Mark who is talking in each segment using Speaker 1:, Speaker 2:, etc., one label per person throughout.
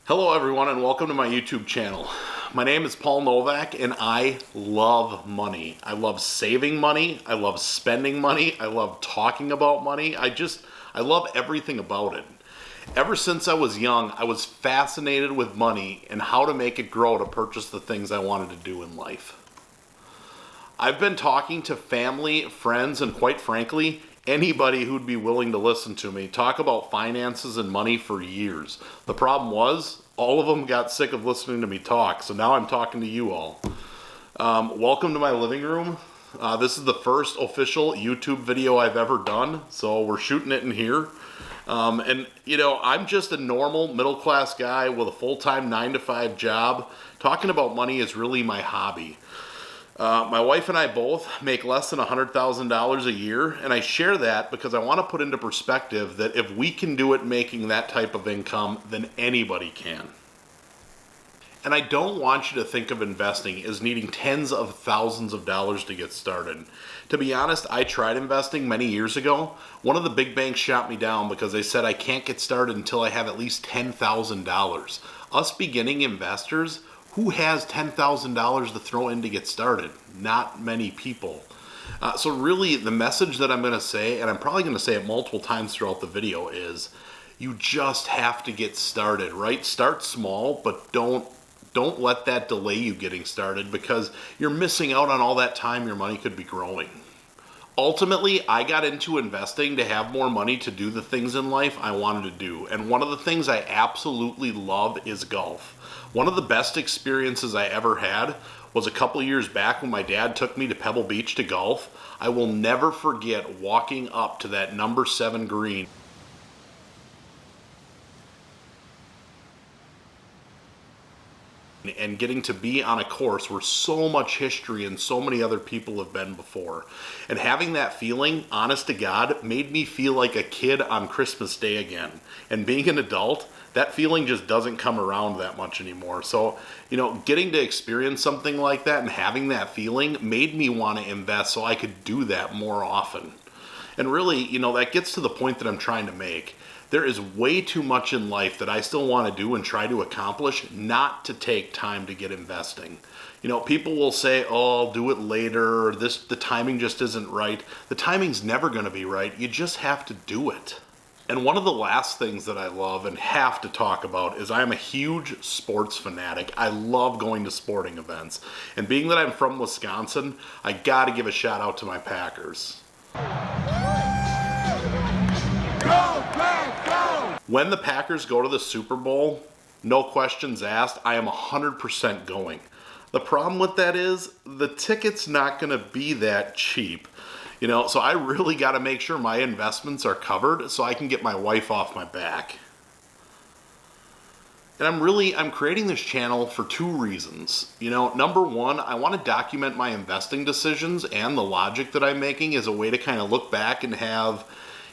Speaker 1: Hello everyone and welcome to my YouTube channel. My name is Paul Novak and I love money. I love saving money, I love spending money, I love talking about money. I love everything about it. Ever since I was young, I was fascinated with money and how to make it grow to purchase the things I wanted to do in life. I've been talking to family, friends, and quite frankly, anybody who'd be willing to listen to me talk about finances and money for years. The problem was, all of them got sick of listening to me talk, so now I'm talking to you all. Welcome to my living room. This is the first official YouTube video I've ever done, so we're shooting it in here. And you know, I'm just a normal middle-class guy with a full-time 9-to-5 job. Talking about money is really my hobby. My wife and I both make less than $100,000 a year, and I share that because I want to put into perspective that if we can do it making that type of income, then anybody can. And I don't want you to think of investing as needing tens of thousands of dollars to get started. To be honest, I tried investing many years ago. One of the big banks shot me down because they said I can't get started until I have at least $10,000. Us beginning investors, who has $10,000 to throw in to get started? Not many people. So really the message that I'm going to say, and I'm probably going to say it multiple times throughout the video, is you just have to get started, right? Start small, but don't let that delay you getting started because you're missing out on all that time your money could be growing. Ultimately, I got into investing to have more money to do the things in life I wanted to do. And one of the things I absolutely love is golf. One of the best experiences I ever had was a couple years back when my dad took me to Pebble Beach to golf. I will never forget walking up to that number 7 green and getting to be on a course where so much history and so many other people have been before. And having that feeling, honest to God, made me feel like a kid on Christmas Day again. And being an adult, that feeling just doesn't come around that much anymore. So, you know, getting to experience something like that and having that feeling made me want to invest so I could do that more often. And really, you know, that gets to the point that I'm trying to make. There is way too much in life that I still want to do and try to accomplish not to take time to get investing. You know, people will say, oh, I'll do it later, or the timing just isn't right. The timing's never going to be right. You just have to do it. And one of the last things that I love and have to talk about is I am a huge sports fanatic. I love going to sporting events. And being that I'm from Wisconsin, I got to give a shout out to my Packers. When the Packers go to the Super Bowl, no questions asked, I am 100% going. The problem with that is the ticket's not going to be that cheap. You know, so I really got to make sure my investments are covered so I can get my wife off my back. And I'm creating this channel for 2 reasons. You know, number one, I want to document my investing decisions and the logic that I'm making as a way to kind of look back and have,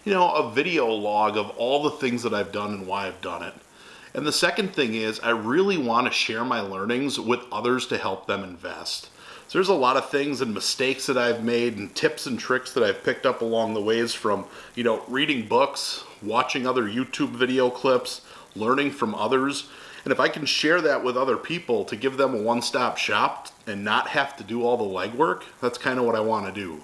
Speaker 1: you know, a video log of all the things that I've done and why I've done it. And the second thing is I really want to share my learnings with others to help them invest. So there's a lot of things and mistakes that I've made and tips and tricks that I've picked up along the ways from, you know, reading books, watching other YouTube video clips, learning from others. And if I can share that with other people to give them a one-stop shop and not have to do all the legwork, that's kind of what I want to do.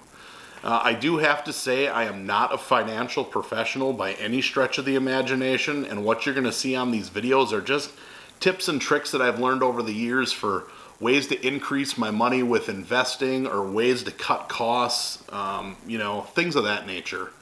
Speaker 1: I do have to say I am not a financial professional by any stretch of the imagination, and what you're going to see on these videos are just tips and tricks that I've learned over the years for ways to increase my money with investing or ways to cut costs, you know, things of that nature.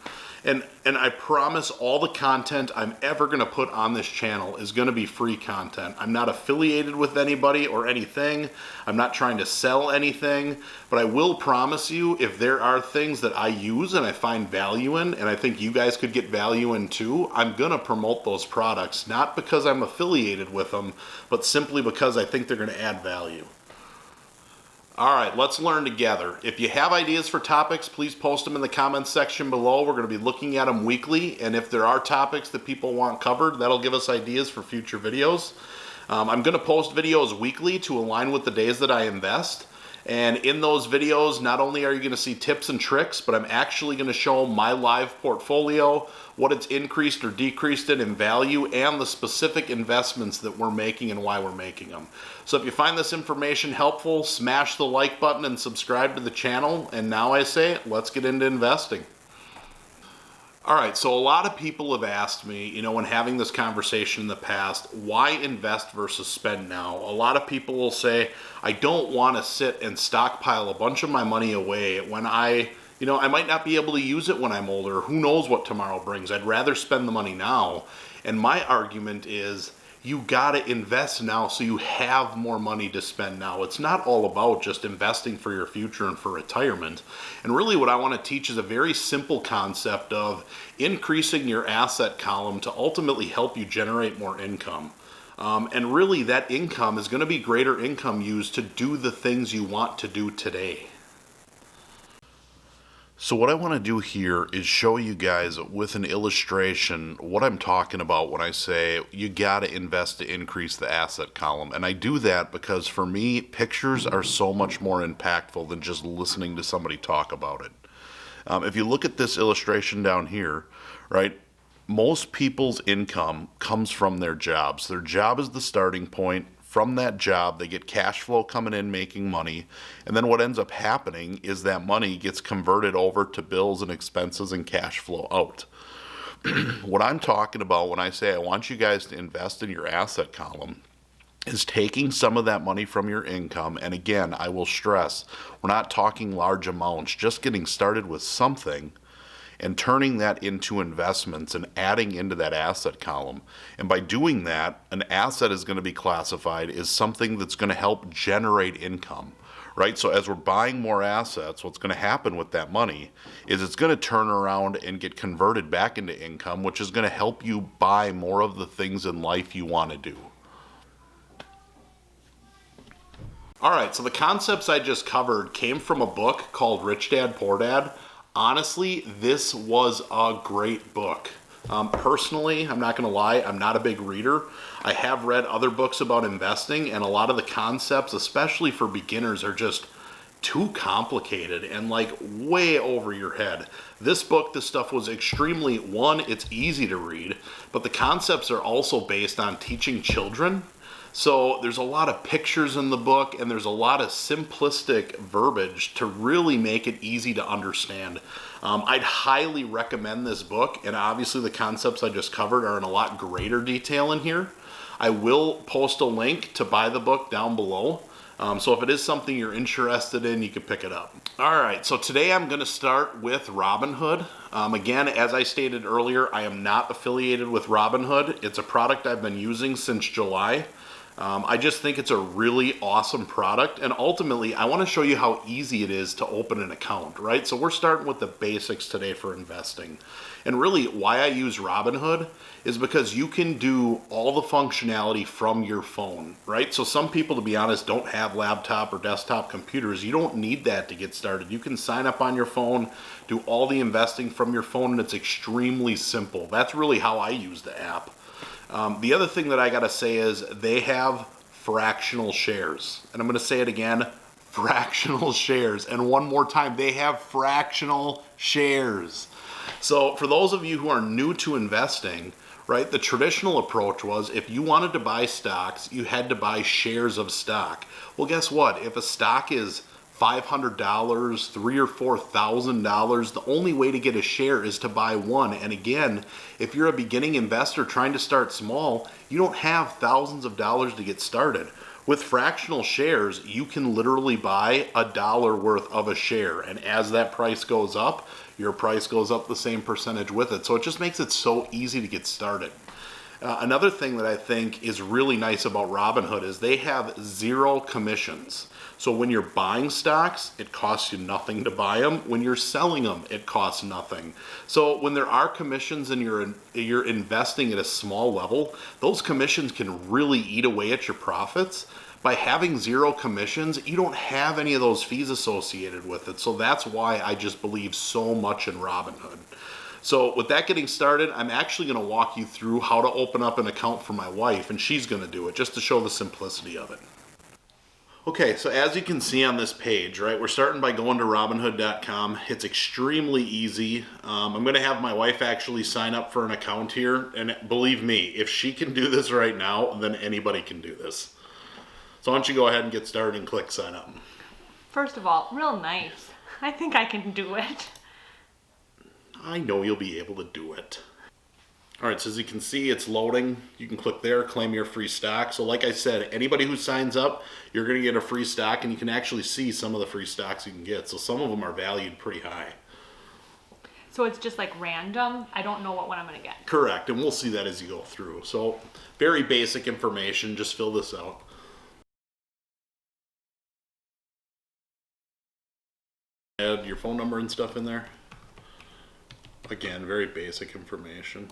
Speaker 1: And I promise all the content I'm ever going to put on this channel is going to be free content. I'm not affiliated with anybody or anything. I'm not trying to sell anything. But I will promise you, if there are things that I use and I find value in, and I think you guys could get value in too, I'm going to promote those products. Not because I'm affiliated with them, but simply because I think they're going to add value. All right, let's learn together. If you have ideas for topics, please post them in the comments section below. We're going to be looking at them weekly, and if there are topics that people want covered, that'll give us ideas for future videos. I'm going to post videos weekly to align with the days that I invest, And in those videos, not only are you going to see tips and tricks, but I'm actually going to show my live portfolio, what it's increased or decreased in value, and the specific investments that we're making and why we're making them. So if you find this information helpful, smash the like button and subscribe to the channel. And now I say, let's get into investing. All right, so a lot of people have asked me, when having this conversation in the past, why invest versus spend now? A lot of people will say, I don't want to sit and stockpile a bunch of my money away when I might not be able to use it when I'm older. Who knows what tomorrow brings? I'd rather spend the money now. And my argument is, you gotta invest now so you have more money to spend now. It's not all about just investing for your future and for retirement. And really what I want to teach is a very simple concept of increasing your asset column to ultimately help you generate more income. And really that income is going to be greater income used to do the things you want to do today. So what I want to do here is show you guys with an illustration what I'm talking about when I say you got to invest to increase the asset column. And I do that because for me, pictures are so much more impactful than just listening to somebody talk about it. If you look at this illustration down here, right, most people's income comes from their jobs. Their job is the starting point. From that job, they get cash flow coming in, making money. And then what ends up happening is that money gets converted over to bills and expenses and cash flow out. What I'm talking about when I say I want you guys to invest in your asset column is taking some of that money from your income. And again, I will stress, we're not talking large amounts, just getting started with something and turning that into investments and adding into that asset column. And by doing that, an asset is going to be classified as something that's going to help generate income, right? So as we're buying more assets, what's going to happen with that money is it's going to turn around and get converted back into income, which is going to help you buy more of the things in life you want to do. All right, so the concepts I just covered came from a book called Rich Dad, Poor Dad. Honestly, this was a great book. Personally, I'm not going to lie, I'm not a big reader. I have read other books about investing, and a lot of the concepts, especially for beginners, are just too complicated and like way over your head. This stuff was extremely, one, it's easy to read, but the concepts are also based on teaching children. So there's a lot of pictures in the book, and there's a lot of simplistic verbiage to really make it easy to understand. I'd highly recommend this book, and obviously the concepts I just covered are in a lot greater detail in here. I will post a link to buy the book down below. So if it is something you're interested in, you can pick it up. All right, so today I'm going to start with Robinhood. Again, as I stated earlier, I am not affiliated with Robinhood. It's a product I've been using since July. I just think it's a really awesome product, and ultimately I want to show you how easy it is to open an account, right? So we're starting with the basics today for investing. And really why I use Robinhood is because you can do all the functionality from your phone, right? So some people, to be honest, don't have laptop or desktop computers. You don't need that to get started. You can sign up on your phone, do all the investing from your phone, and it's extremely simple. That's really how I use the app. The other thing that I gotta say is they have fractional shares. And I'm gonna say it again, fractional shares. And one more time, they have fractional shares. So for those of you who are new to investing, right, the traditional approach was if you wanted to buy stocks, you had to buy shares of stock. Well, guess what? If a stock is $500, $3,000 or $4,000, the only way to get a share is to buy one. And again, if you're a beginning investor trying to start small, you don't have thousands of dollars to get started. With fractional shares, you can literally buy $1 worth of a share. And as that price goes up, your price goes up the same percentage with it. So it just makes it so easy to get started. Another thing that I think is really nice about Robinhood is they have 0 commissions. So when you're buying stocks, it costs you nothing to buy them. When you're selling them, it costs nothing. So when there are commissions and you're investing at a small level, those commissions can really eat away at your profits. By having 0 commissions, you don't have any of those fees associated with it. So that's why I just believe so much in Robinhood. So with that getting started, I'm actually going to walk you through how to open up an account for my wife, and she's going to do it just to show the simplicity of it. Okay, so as you can see on this page, right, we're starting by going to Robinhood.com. It's extremely easy. I'm going to have my wife actually sign up for an account here, and believe me, if she can do this right now, then anybody can do this. So why don't you go ahead and get started and click sign up.
Speaker 2: First of all, real nice. I think I can do it.
Speaker 1: I know you'll be able to do it. All right, so as you can see, it's loading. You can click there, claim your free stock. So like I said, anybody who signs up, you're gonna get a free stock, and you can actually see some of the free stocks you can get. So some of them are valued pretty high.
Speaker 2: So it's just like random? I don't know what one I'm gonna get.
Speaker 1: Correct, and we'll see that as you go through. So very basic information, just fill this out. Add your phone number and stuff in there. Again, very basic information.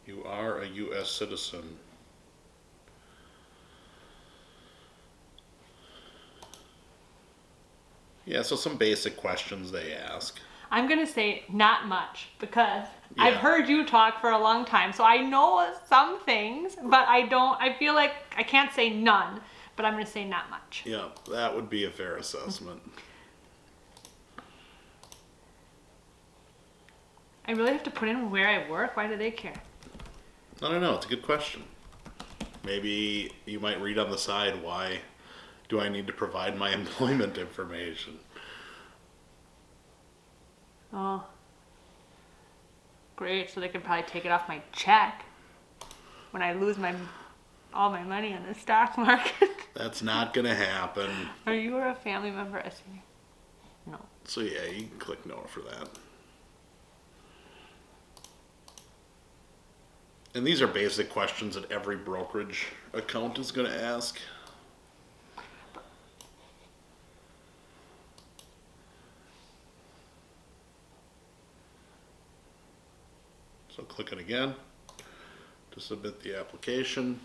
Speaker 1: You are a U.S. citizen. Yeah, so some basic questions they ask.
Speaker 2: I'm gonna say not much because
Speaker 1: Yeah.
Speaker 2: I've heard you talk for a long time, so I know some things, but I feel like I can't say none, but I'm gonna say not much.
Speaker 1: Yeah, that would be a fair assessment.
Speaker 2: I really have to put in where I work? Why do they care?
Speaker 1: I don't know, it's a good question. Maybe you might read on the side, why do I need to provide my employment information?
Speaker 2: Oh. Great, so they could probably take it off my check when I lose all my money in the stock market.
Speaker 1: That's not gonna happen.
Speaker 2: Are you or a family member? I see. No.
Speaker 1: So yeah, you can click no for that. And these are basic questions that every brokerage account is gonna ask. So click it again to submit the application.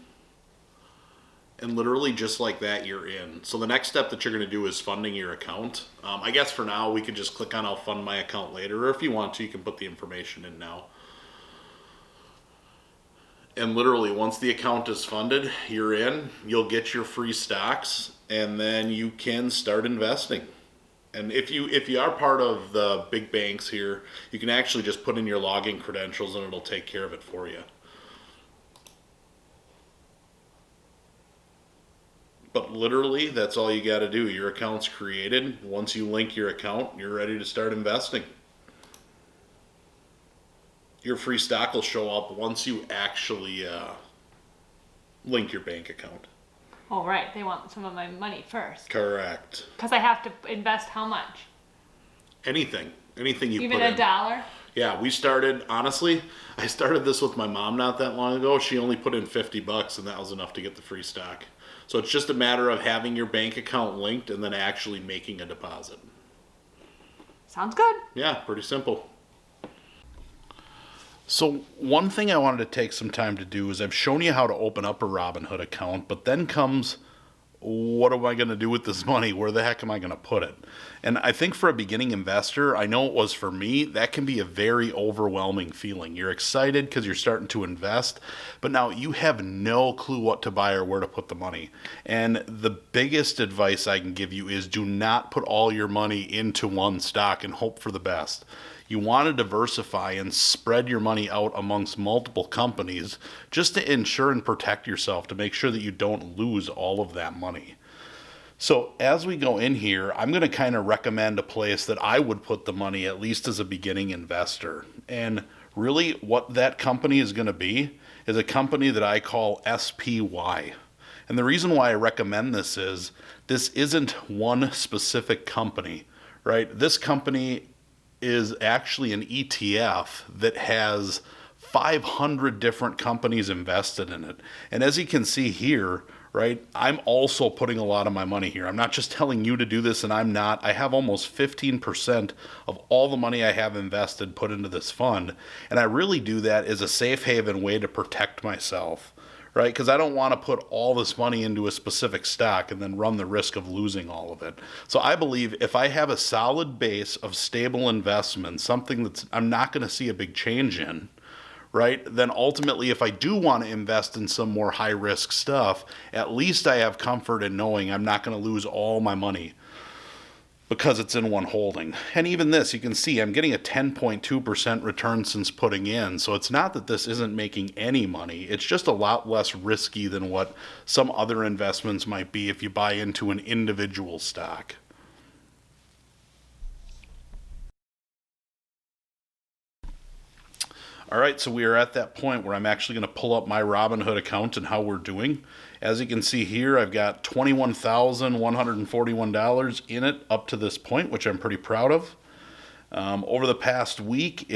Speaker 1: And literally just like that, you're in. So the next step that you're gonna do is funding your account. I guess for now, we could just click on I'll fund my account later, or if you want to, you can put the information in now. And literally, once the account is funded, you're in, you'll get your free stocks, and then you can start investing. And if you are part of the big banks here, you can actually just put in your login credentials and it'll take care of it for you. But literally, that's all you got to do. Your account's created. Once you link your account, you're ready to start investing. Your free stock will show up once you actually link your bank account.
Speaker 2: Oh, right. They want some of my money first.
Speaker 1: Correct.
Speaker 2: Because I have to invest how much?
Speaker 1: Anything you put in.
Speaker 2: Even $1?
Speaker 1: Yeah, we started, honestly, I started this with my mom not that long ago. She only put in $50 and that was enough to get the free stock. So it's just a matter of having your bank account linked and then actually making a deposit.
Speaker 2: Sounds good.
Speaker 1: Yeah, pretty simple. So one thing I wanted to take some time to do is I've shown you how to open up a Robinhood account, but then comes, what am I going to do with this money? Where the heck am I going to put it? And I think for a beginning investor, I know it was for me, that can be a very overwhelming feeling. You're excited because you're starting to invest, but now you have no clue what to buy or where to put the money. And the biggest advice I can give you is do not put all your money into one stock and hope for the best. You want to diversify and spread your money out amongst multiple companies just to ensure and protect yourself to make sure that you don't lose all of that money. So as we go in here, I'm going to kind of recommend a place that I would put the money, at least as a beginning investor. And really what that company is going to be is a company that I call SPY. And the reason why I recommend this is this isn't one specific company, right? This company is actually an ETF that has 500 different companies invested in it. And as you can see here, right, I'm also putting a lot of my money here. I'm not just telling you to do this, and I'm not. I have almost 15% of all the money I have invested put into this fund. And I really do that as a safe haven way to protect myself, right? Because I don't want to put all this money into a specific stock and then run the risk of losing all of it. So I believe if I have a solid base of stable investments, something that's I'm not going to see a big change in, right, then ultimately if I do want to invest in some more high risk stuff, at least I have comfort in knowing I'm not going to lose all my money because it's in one holding. And even this, you can see I'm getting a 10.2% return since putting in. So it's not that this isn't making any money. It's just a lot less risky than what some other investments might be if you buy into an individual stock. All right, so we are at that point where I'm actually going to pull up my Robinhood account and how we're doing. As you can see here, I've got $21,141 in it up to this point, which I'm pretty proud of. Over the past week,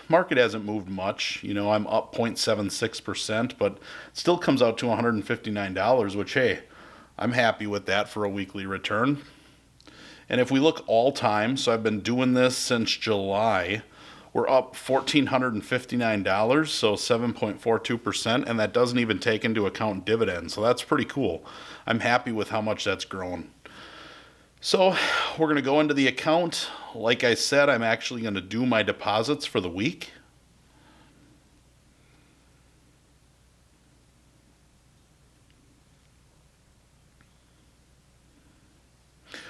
Speaker 1: market hasn't moved much. You know, I'm up 0.76%, but it still comes out to $159, which, hey, I'm happy with that for a weekly return. And if we look all time, so I've been doing this since July, we're up $1,459, so 7.42%, and that doesn't even take into account dividends, so that's pretty cool. I'm happy with how much that's grown. So we're going to go into the account. Like I said, I'm actually going to do my deposits for the week.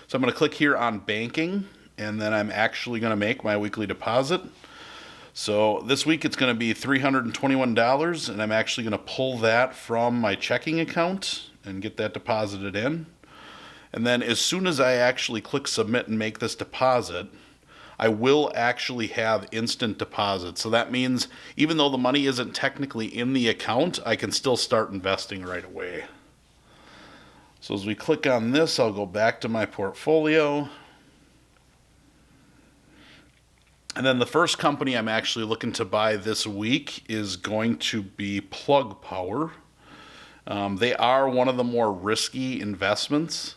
Speaker 1: So I'm going to click here on banking, and then I'm actually going to make my weekly deposit. So this week it's going to be $321, and I'm actually going to pull that from my checking account and get that deposited in. And then as soon as I actually click submit and make this deposit, I will actually have instant deposit. So that means even though the money isn't technically in the account, I can still start investing right away. So as we click on this, I'll go back to my portfolio. And then the first company I'm actually looking to buy this week is going to be Plug Power. They are one of the more risky investments.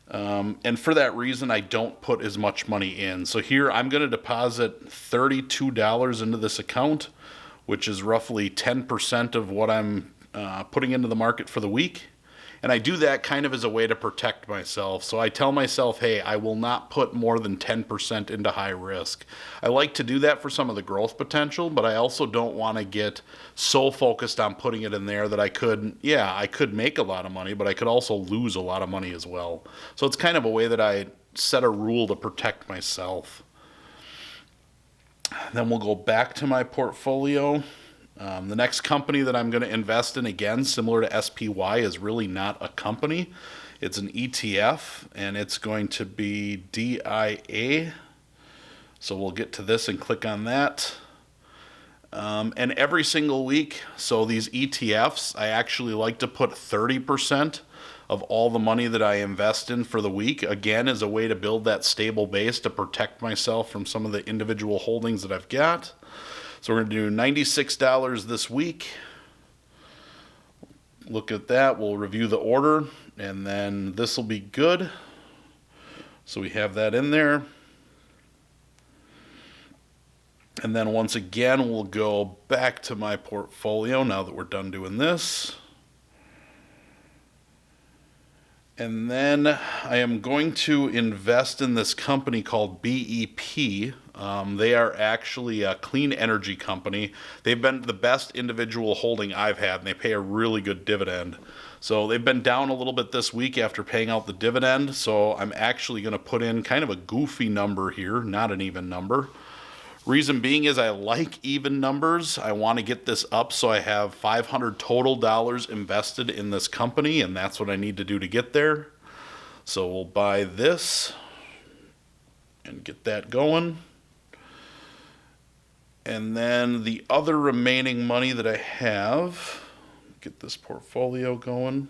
Speaker 1: And for that reason, I don't put as much money in. So here I'm going to deposit $32 into this account, which is roughly 10% of what I'm putting into the market for the week. And I do that kind of as a way to protect myself. So I tell myself, hey, I will not put more than 10% into high risk. I like to do that for some of the growth potential, but I also don't want to get so focused on putting it in there that I could make a lot of money, but I could also lose a lot of money as well. So it's kind of a way that I set a rule to protect myself. Then we'll go back to my portfolio. The next company that I'm going to invest in, again, similar to SPY, is really not a company. It's an ETF, and it's going to be DIA. So we'll get to this and click on that. And every single week, so these ETFs, I actually like to put 30% of all the money that I invest in for the week, again, as a way to build that stable base to protect myself from some of the individual holdings that I've got. So we're going to do $96 this week. Look at that. We'll review the order, and then this will be good. So we have that in there. And then once again, we'll go back to my portfolio now that we're done doing this. And then I am going to invest in this company called BEP. They are actually a clean energy company. They've been the best individual holding I've had, and they pay a really good dividend. So they've been down a little bit this week after paying out the dividend. So I'm actually going to put in kind of a goofy number here, not an even number. Reason being is I like even numbers. I want to get this up so I have $500 total invested in this company, and that's what I need to do to get there. So we'll buy this and get that going. And then the other remaining money that I have, get this portfolio going.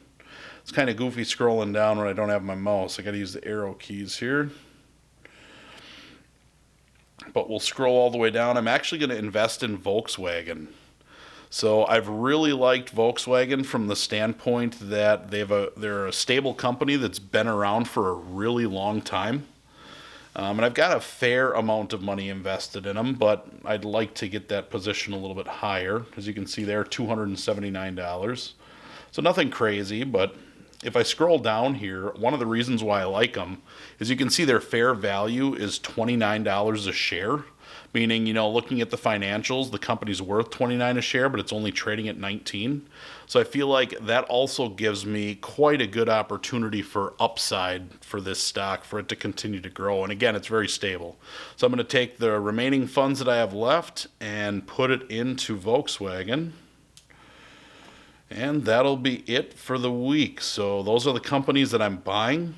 Speaker 1: It's kind of goofy scrolling down when I don't have my mouse. I got to use the arrow keys here. But we'll scroll all the way down. I'm actually going to invest in Volkswagen. So I've really liked Volkswagen from the standpoint that they're a stable company that's been around for a really long time. And I've got a fair amount of money invested in them, but I'd like to get that position a little bit higher. As you can see there, $279. So nothing crazy, but if I scroll down here, one of the reasons why I like them is you can see their fair value is $29 a share. Meaning, looking at the financials, the company's worth $29 a share, but it's only trading at $19. So I feel like that also gives me quite a good opportunity for upside for this stock, for it to continue to grow. And again, it's very stable. So I'm going to take the remaining funds that I have left and put it into Volkswagen. And that'll be it for the week. So those are the companies that I'm buying.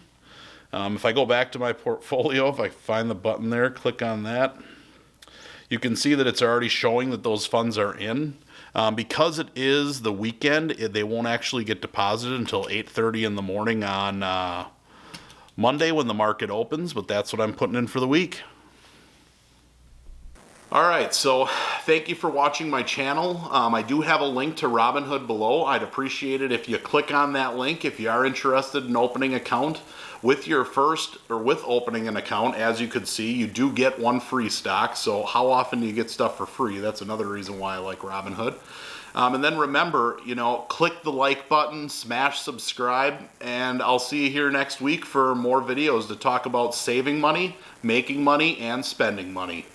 Speaker 1: If I go back to my portfolio, if I find the button there, click on that. You can see that it's already showing that those funds are in. Because it is the weekend, they won't actually get deposited until 8:30 in the morning on Monday when the market opens, but that's what I'm putting in for the week. All right, so thank you for watching my channel. I do have a link to Robinhood below. I'd appreciate it if you click on that link if you are interested in opening an account. With opening an account, as you could see, you do get one free stock. So how often do you get stuff for free? That's another reason why I like Robinhood. And then remember, click the like button, smash subscribe, and I'll see you here next week for more videos to talk about saving money, making money, and spending money.